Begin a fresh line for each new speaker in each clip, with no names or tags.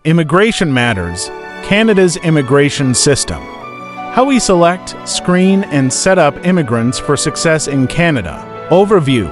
Immigration Matters, Canada's immigration system. How we select, screen, and set up immigrants for success in Canada. Overview.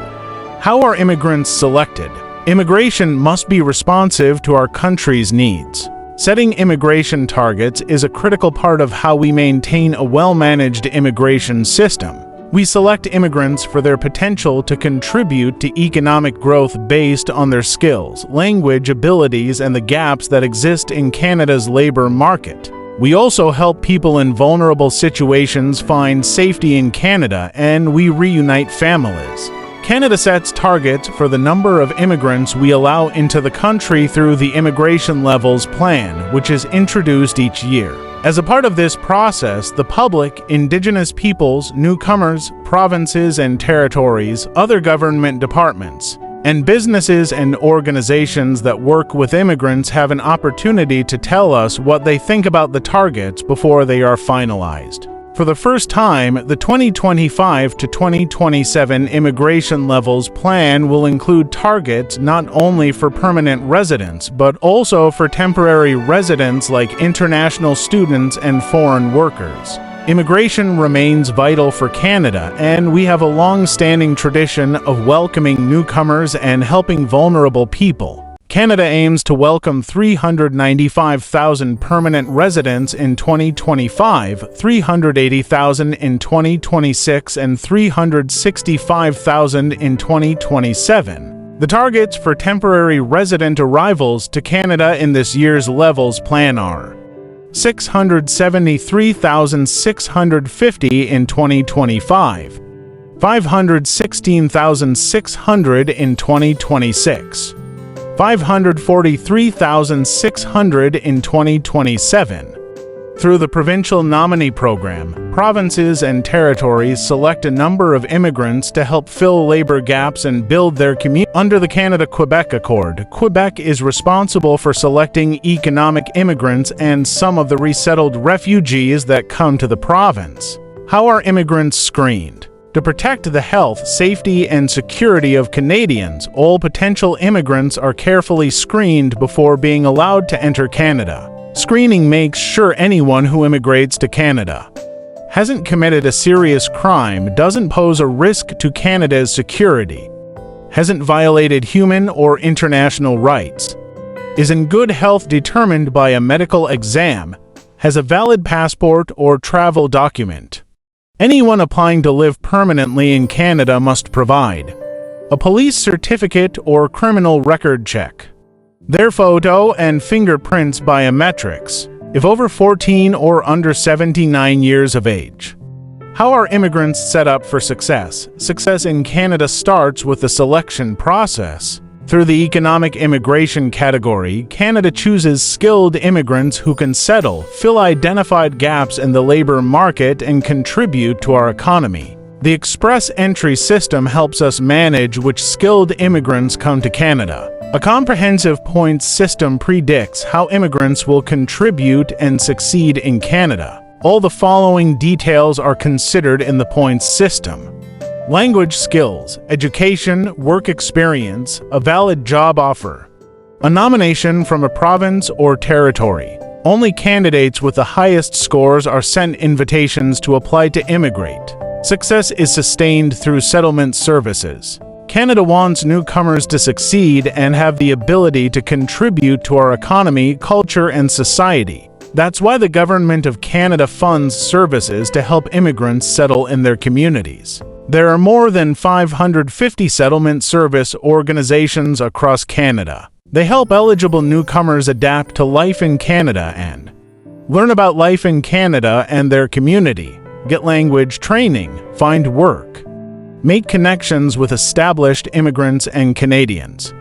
How are immigrants selected? Immigration must be responsive to our country's needs. Setting immigration targets is a critical part of how we maintain a well-managed immigration system. We select immigrants for their potential to contribute to economic growth based on their skills, language abilities, and the gaps that exist in Canada's labor market. We also help people in vulnerable situations find safety in Canada, and we reunite families. Canada sets targets for the number of immigrants we allow into the country through the Immigration Levels Plan, which is introduced each year. As a part of this process, the public, Indigenous peoples, newcomers, provinces and territories, other government departments, and businesses and organizations that work with immigrants have an opportunity to tell us what they think about the targets before they are finalized. For the first time, the 2025 to 2027 Immigration Levels Plan will include targets not only for permanent residents, but also for temporary residents like international students and foreign workers. Immigration remains vital for Canada, and we have a long-standing tradition of welcoming newcomers and helping vulnerable people. Canada aims to welcome 395,000 permanent residents in 2025, 380,000 in 2026, and 365,000 in 2027. The targets for temporary resident arrivals to Canada in this year's Levels Plan are 673,650 in 2025, 516,600 in 2026, 543,600 in 2027. Through the Provincial Nominee Program, provinces and territories select a number of immigrants to help fill labor gaps and build their community. Under the Canada-Quebec Accord, Quebec is responsible for selecting economic immigrants and some of the resettled refugees that come to the province. How are immigrants screened? To protect the health, safety, and security of Canadians, all potential immigrants are carefully screened before being allowed to enter Canada. Screening makes sure anyone who immigrates to Canada hasn't committed a serious crime, doesn't pose a risk to Canada's security, hasn't violated human or international rights, is in good health determined by a medical exam, has a valid passport or travel document. Anyone applying to live permanently in Canada must provide a police certificate or criminal record check, their photo and fingerprints biometrics, if over 14 or under 79 years of age. How are immigrants set up for success? Success in Canada starts with the selection process. Through the economic immigration category, Canada chooses skilled immigrants who can settle, fill identified gaps in the labor market, and contribute to our economy. The express entry system helps us manage which skilled immigrants come to Canada. A comprehensive points system predicts how immigrants will contribute and succeed in Canada. All the following details are considered in the points system: language skills, education, work experience, a valid job offer, a nomination from a province or territory. Only candidates with the highest scores are sent invitations to apply to immigrate. Success is sustained through settlement services. Canada wants newcomers to succeed and have the ability to contribute to our economy, culture, and society. That's why the Government of Canada funds services to help immigrants settle in their communities. There are more than 550 settlement service organizations across Canada. They help eligible newcomers adapt to life in Canada and learn about life in Canada and their community, get language training, find work, make connections with established immigrants and Canadians.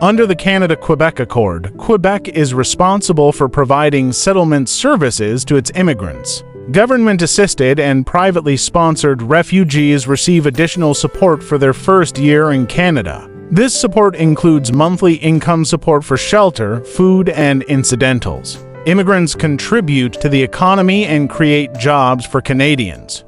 Under the Canada-Quebec Accord, Quebec is responsible for providing settlement services to its immigrants. Government-assisted and privately sponsored refugees receive additional support for their first year in Canada. This support includes monthly income support for shelter, food, and incidentals. Immigrants contribute to the economy and create jobs for Canadians.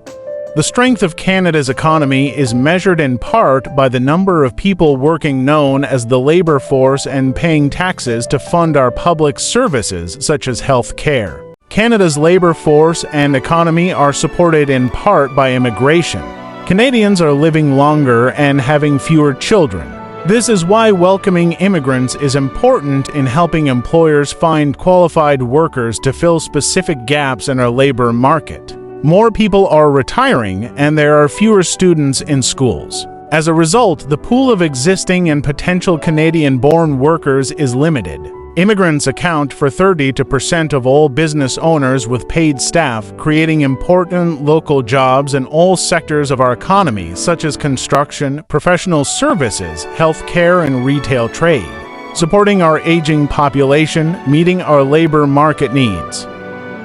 The strength of Canada's economy is measured in part by the number of people working, known as the labor force, and paying taxes to fund our public services such as health care. Canada's labor force and economy are supported in part by immigration. Canadians are living longer and having fewer children. This is why welcoming immigrants is important in helping employers find qualified workers to fill specific gaps in our labor market. More people are retiring, and there are fewer students in schools. As a result, the pool of existing and potential Canadian-born workers is limited. Immigrants account for 30% of all business owners with paid staff, creating important local jobs in all sectors of our economy, such as construction, professional services, healthcare, and retail trade, supporting our aging population, meeting our labor market needs,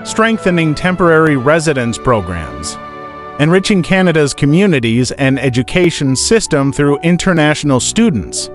strengthening temporary residence programs, enriching Canada's communities and education system through international students.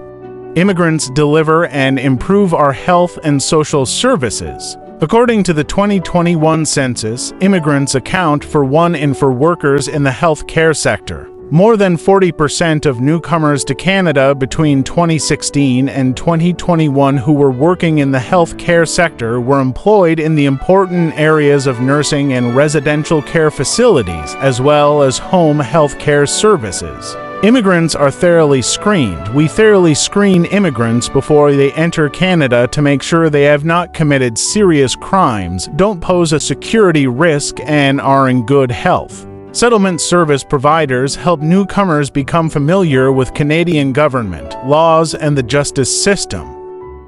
Immigrants deliver and improve our health and social services. According to the 2021 census, immigrants account for 1 in 4 workers in the healthcare sector. More than 40% of newcomers to Canada between 2016 and 2021 who were working in the healthcare sector were employed in the important areas of nursing and residential care facilities, as well as home healthcare services. Immigrants are thoroughly screened. We thoroughly screen immigrants before they enter Canada to make sure they have not committed serious crimes, don't pose a security risk, and are in good health. Settlement service providers help newcomers become familiar with Canadian government, laws, and the justice system.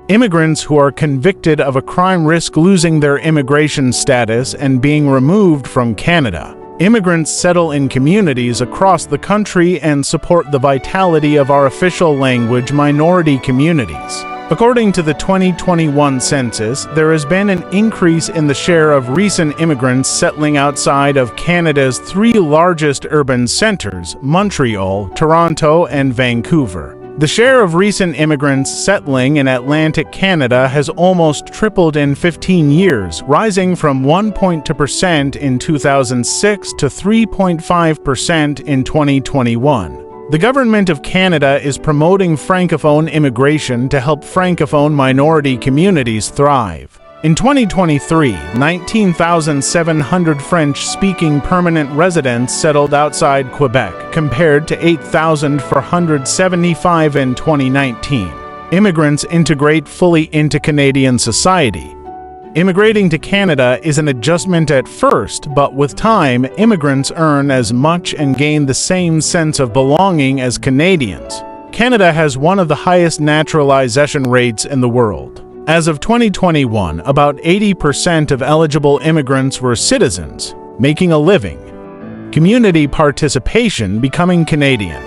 Immigrants who are convicted of a crime risk losing their immigration status and being removed from Canada. Immigrants settle in communities across the country and support the vitality of our official language minority communities. According to the 2021 census, there has been an increase in the share of recent immigrants settling outside of Canada's 3 largest urban centers, Montreal, Toronto, and Vancouver. The share of recent immigrants settling in Atlantic Canada has almost tripled in 15 years, rising from 1.2% in 2006 to 3.5% in 2021. The Government of Canada is promoting Francophone immigration to help Francophone minority communities thrive. In 2023, 19,700 French-speaking permanent residents settled outside Quebec, compared to 8,475 in 2019. Immigrants integrate fully into Canadian society. Immigrating to Canada is an adjustment at first, but with time, immigrants earn as much and gain the same sense of belonging as Canadians. Canada has one of the highest naturalization rates in the world. As of 2021, about 80% of eligible immigrants were citizens, making a living. Community participation, becoming Canadian.